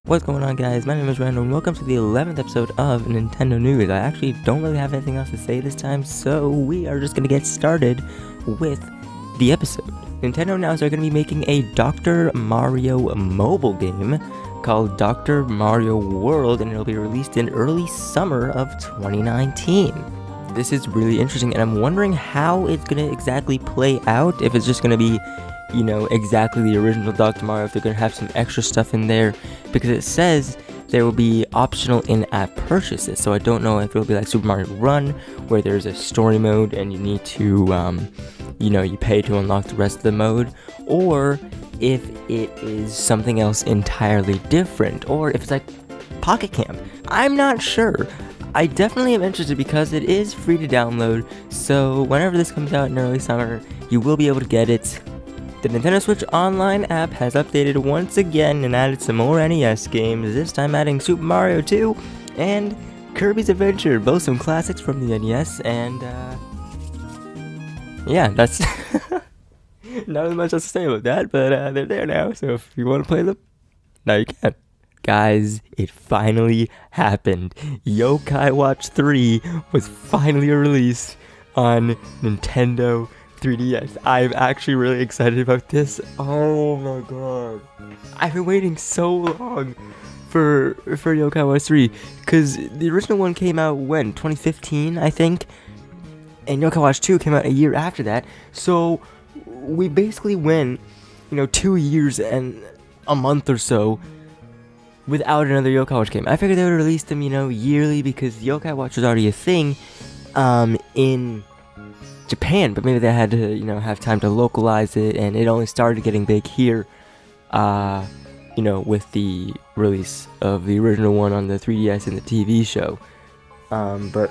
What's going on, guys? My name is Randall and welcome to the 11th episode of Nintendo News. I actually don't really have anything else to say this time, so we are just going to get started with the episode. Nintendo announced they're going to be making a Dr. Mario mobile game called Dr. Mario World, and it'll be released in early summer of 2019. This is really interesting, and I'm wondering how it's going to exactly play out, if it's just going to be exactly the original Dr. Mario, if they're going to have some extra stuff in there, because it says there will be optional in-app purchases, so I don't know if it'll be like Super Mario Run, where there's a story mode and you need to, you pay to unlock the rest of the mode, or if it is something else entirely different, or if it's like Pocket Camp. I'm not sure. I definitely am interested because it is free to download, so whenever this comes out in early summer, you will be able to get it. The Nintendo Switch Online app has updated once again and added some more NES games, this time adding Super Mario 2 and Kirby's Adventure, both some classics from the NES, and yeah, that's not really much else to say about that, but they're there now, so if you want to play them, now you can. Guys, it finally happened. Yokai Watch 3 was finally released on Nintendo 3DS. I'm actually really excited about this. Oh my god. I've been waiting so long for Yokai Watch 3, because the original one came out when? 2015, I think? And Yokai Watch 2 came out a year after that. So we basically went, 2 years and a month or so without another Yokai Watch game. I figured they would release them, yearly, because Yokai Watch was already a thing in Japan, but maybe they had to, have time to localize it, and it only started getting big here, with the release of the original one on the 3DS and the TV show. But,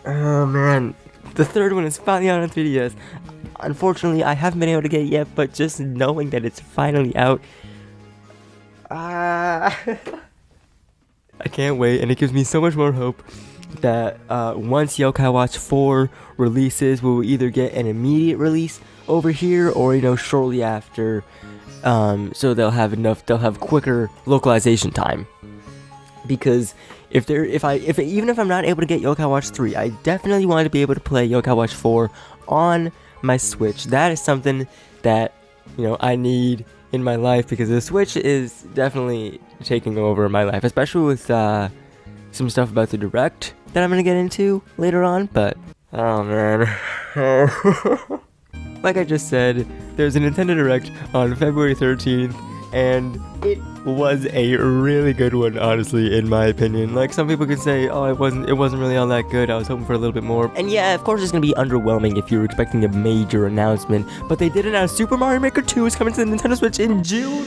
oh man, the third one is finally out on 3DS. Unfortunately, I haven't been able to get it yet, but just knowing that it's finally out, I can't wait, and it gives me so much more hope that once Yokai Watch 4 releases, we'll either get an immediate release over here, or shortly after, so they'll have quicker localization time. Because even if I'm not able to get Yokai Watch 3, I definitely want to be able to play Yokai Watch 4 on my Switch. That is something that I need in my life, because the Switch is definitely taking over my life, especially with some stuff about the Direct that I'm gonna get into later on. But oh man, like I just said, there's a Nintendo Direct on February 13th, and it was a really good one, honestly, in my opinion. Like, some people could say, oh, it wasn't really all that good, I was hoping for a little bit more. And yeah, of course it's gonna be underwhelming if you're expecting a major announcement, but they did announce Super Mario Maker 2 is coming to the Nintendo Switch in June.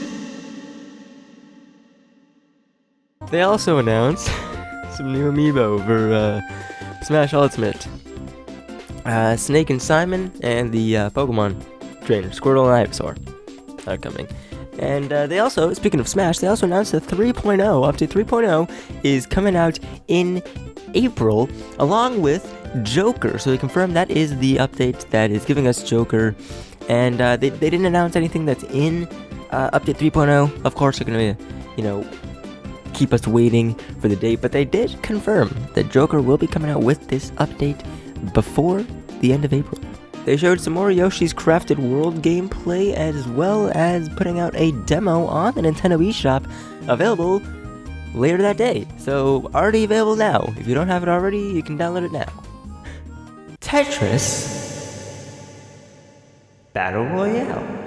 They also announced some new amiibo for Smash Ultimate. Snake and Simon and the Pokemon trainer, Squirtle and Ivysaur, are coming. And they also, speaking of Smash, they also announced that 3.0, update 3.0, is coming out in April, along with Joker. So they confirmed that is the update that is giving us Joker. And they didn't announce anything that's in update 3.0. Of course, they're going to, keep us waiting for the date. But they did confirm that Joker will be coming out with this update before the end of April. They showed some more Yoshi's Crafted World gameplay, as well as putting out a demo on the Nintendo eShop, available later that day. So, already available now. If you don't have it already, you can download it now. Tetris Battle Royale.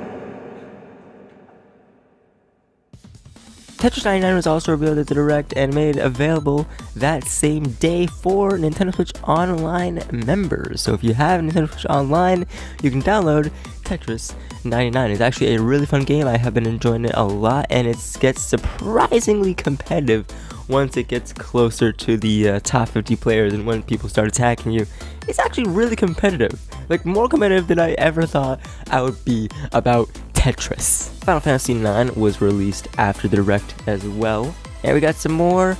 Tetris 99 was also revealed at the Direct and made available that same day for Nintendo Switch Online members. So if you have Nintendo Switch Online, you can download Tetris 99. It's actually a really fun game. I have been enjoying it a lot, and it gets surprisingly competitive once it gets closer to the top 50 players, and when people start attacking you. It's actually really competitive. Like, more competitive than I ever thought I would be about Tetris. Final Fantasy IX was released after the Direct as well. And we got some more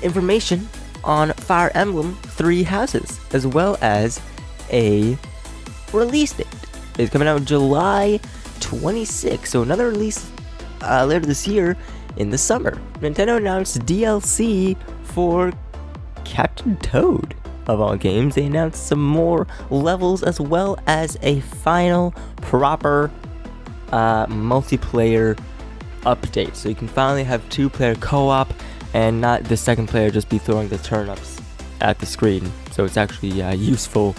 information on Fire Emblem Three Houses, as well as a release date. It's coming out July 26th, so another release later this year in the summer. Nintendo announced DLC for Captain Toad. Of all games, they announced some more levels as well as a final proper multiplayer update. So you can finally have 2-player co-op and not the second player just be throwing the turnips at the screen. So it's actually useful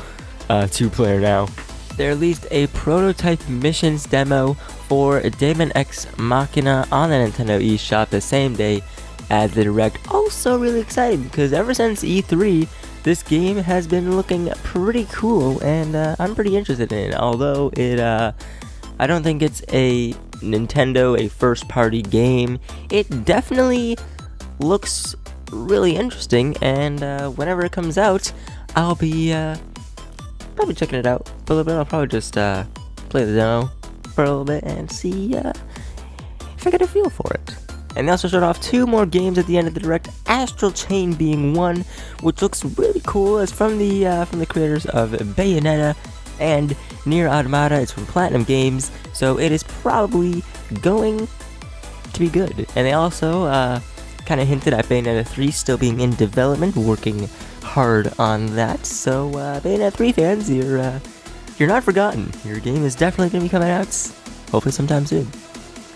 2-player now. They released a prototype missions demo for Daemon X Machina on the Nintendo eShop the same day as the Direct. Also really exciting because ever since E3, this game has been looking pretty cool, and I'm pretty interested in it. Although I don't think it's a Nintendo, a first-party game, it definitely looks really interesting, and whenever it comes out, I'll be probably checking it out for a little bit. I'll probably just play the demo for a little bit and see if I get a feel for it. And they also showed off 2 more games at the end of the Direct, Astral Chain being one, which looks really cool. It's from the creators of Bayonetta and Nier Automata. It's from Platinum Games, so it is probably going to be good. And they also kind of hinted at Bayonetta 3 still being in development, working hard on that. So Bayonetta 3 fans, you're not forgotten. Your game is definitely going to be coming out, hopefully sometime soon.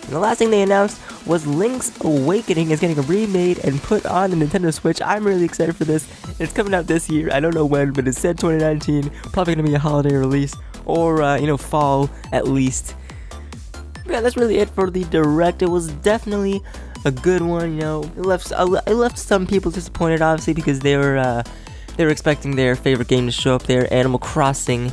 And the last thing they announced was Link's Awakening is getting remade and put on the Nintendo Switch. I'm really excited for this. It's coming out this year. I don't know when, but it said 2019. Probably going to be a holiday release or, fall at least. Yeah, that's really it for the Direct. It was definitely a good one. It left some people disappointed, obviously, because they were expecting their favorite game to show up there, Animal Crossing,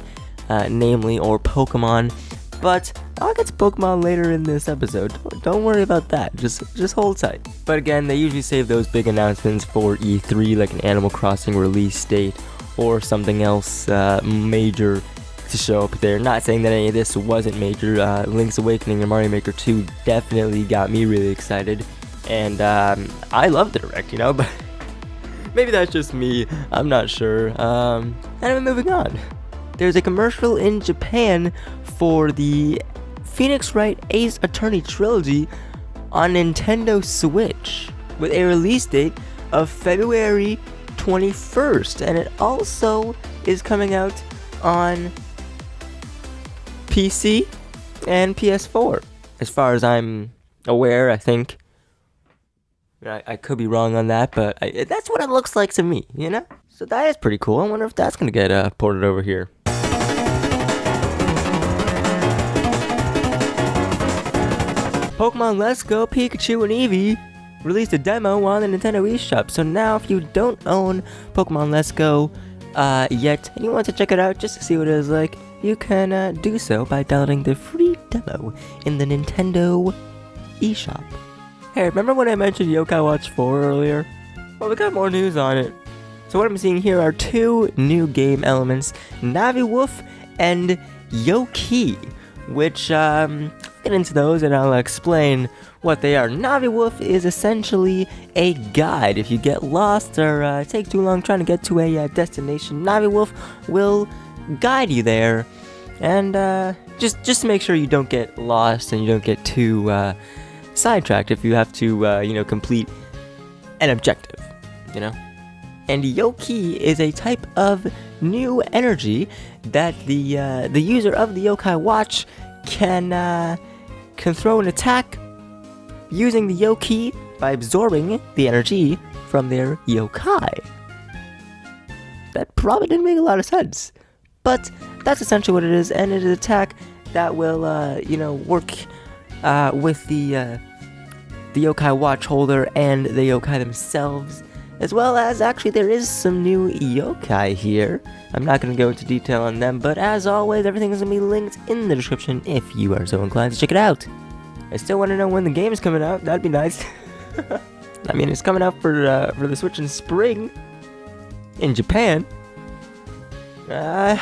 namely, or Pokemon. But I'll get to Pokemon later in this episode. Don't worry about that. Just hold tight. But again, they usually save those big announcements for E3, like an Animal Crossing release date or something else major to show up there. Not saying that any of this wasn't major. Link's Awakening and Mario Maker 2 definitely got me really excited. And I love the Direct, but maybe that's just me. I'm not sure. Anyway, moving on. There's a commercial in Japan for the Phoenix Wright Ace Attorney Trilogy on Nintendo Switch with a release date of February 21st, and it also is coming out on PC and PS4 as far as I'm aware. I think I could be wrong on that, but that's what it looks like to me, so that is pretty cool. I wonder if that's gonna get ported over here. Pokemon Let's Go Pikachu and Eevee released a demo on the Nintendo eShop. So now if you don't own Pokemon Let's Go yet and you want to check it out just to see what it is like, you can do so by downloading the free demo in the Nintendo eShop. Hey, remember when I mentioned Yokai Watch 4 earlier? Well, we got more news on it. So what I'm seeing here are 2 new game elements, Navi Wolf and Yoki, which get into those and I'll explain what they are. Navi Wolf is essentially a guide. If you get lost or take too long trying to get to a destination, Navi Wolf will guide you there, and just to make sure you don't get lost and you don't get too sidetracked if you have to complete an objective, And Yoki is a type of new energy that the user of the Yokai Watch can throw an attack using the Yoki by absorbing the energy from their Yokai. That probably didn't make a lot of sense, but that's essentially what it is, and it is an attack that will, work with the Yokai Watch holder and the Yokai themselves, as well as, actually, there is some new Yokai here. I'm not going to go into detail on them, but as always, everything is going to be linked in the description if you are so inclined to check it out. I still want to know when the game is coming out. That'd be nice. I mean, it's coming out for the Switch in spring in Japan. I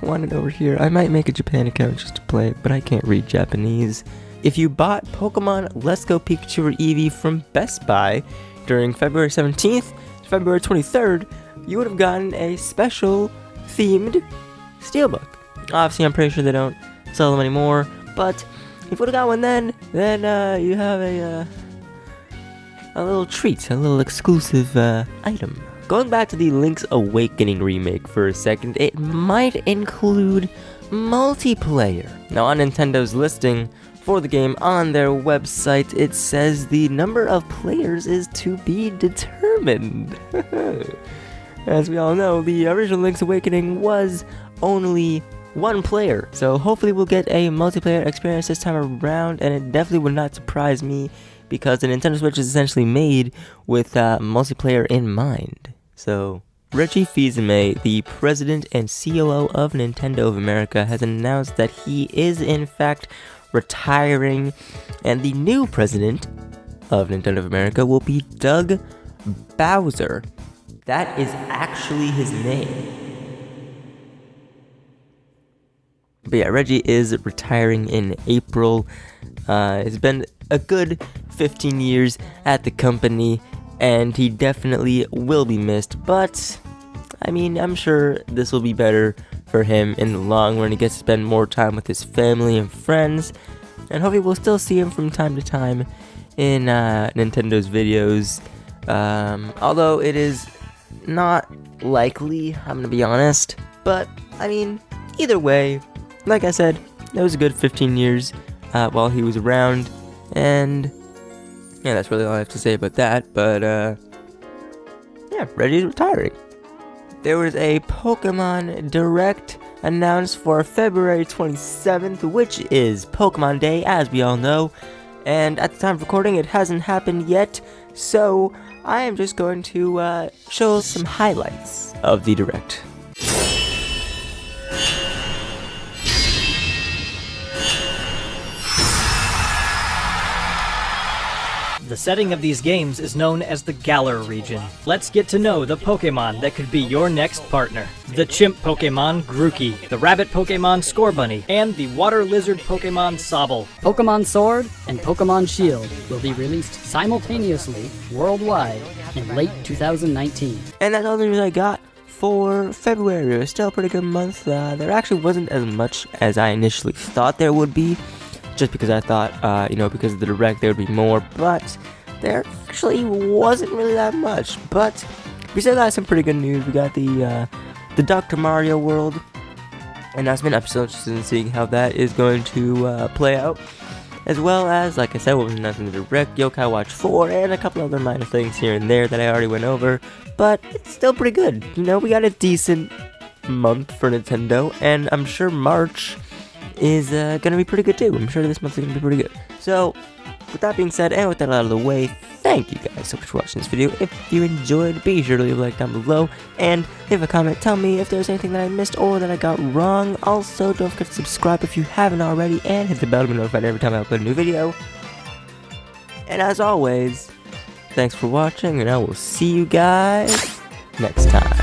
want it over here. I might make a Japan account just to play it, but I can't read Japanese. If you bought Pokemon Let's Go Pikachu or Eevee from Best Buy during February 17th to February 23rd, you would have gotten a special themed steelbook. Obviously, I'm pretty sure they don't sell them anymore, but If you would have got one then you have a little treat, a little exclusive item. Going back to the Link's Awakening remake for a second, it might include multiplayer. Now on Nintendo's listing for the game on their website, it says the number of players is to be determined. As we all know, the original Link's Awakening was only one player, so hopefully we'll get a multiplayer experience this time around, and it definitely would not surprise me because the Nintendo Switch is essentially made with multiplayer in mind. So Reggie Fils-Aimé, the president and COO of Nintendo of America, has announced that he is in fact retiring, and the new president of Nintendo of America will be Doug Bowser. That is actually his name. But yeah, Reggie is retiring in April. It's been a good 15 years at the company, and he definitely will be missed. But, I mean, I'm sure this will be better for him in the long run. He gets to spend more time with his family and friends, and hopefully we'll still see him from time to time in Nintendo's videos. Although it is not likely, I'm gonna be honest. But, I mean, either way, like I said, it was a good 15 years while he was around, and yeah, that's really all I have to say about that. But yeah, Reggie's retiring. There was a Pokemon Direct announced for February 27th, which is Pokemon Day, as we all know, and at the time of recording it hasn't happened yet, so I am just going to show some highlights of the Direct. The setting of these games is known as the Galar region. Let's get to know the Pokémon that could be your next partner. The chimp Pokémon Grookey, the rabbit Pokémon Scorbunny, and the water lizard Pokémon Sobble. Pokemon Sword and Pokemon Shield will be released simultaneously worldwide in late 2019. And that's all the news I got for February. It was still a pretty good month. There actually wasn't as much as I initially thought there would be, just because I thought, because of the Direct there would be more, but there actually wasn't really that much. But we still got some pretty good news. We got the Dr. Mario World announcement. I'm still interested in seeing how that is going to play out, as well as, like I said, what was announced in the Direct, Yokai Watch 4, and a couple other minor things here and there that I already went over, but it's still pretty good. We got a decent month for Nintendo, and I'm sure March is gonna be pretty good too. I'm sure this month is gonna be pretty good. So, with that being said, and with that out of the way, thank you guys so much for watching this video. If you enjoyed, be sure to leave a like down below, and leave a comment. Tell me if there's anything that I missed or that I got wrong. Also, don't forget to subscribe if you haven't already, and hit the bell to be notified every time I upload a new video. And as always, thanks for watching, and I will see you guys next time.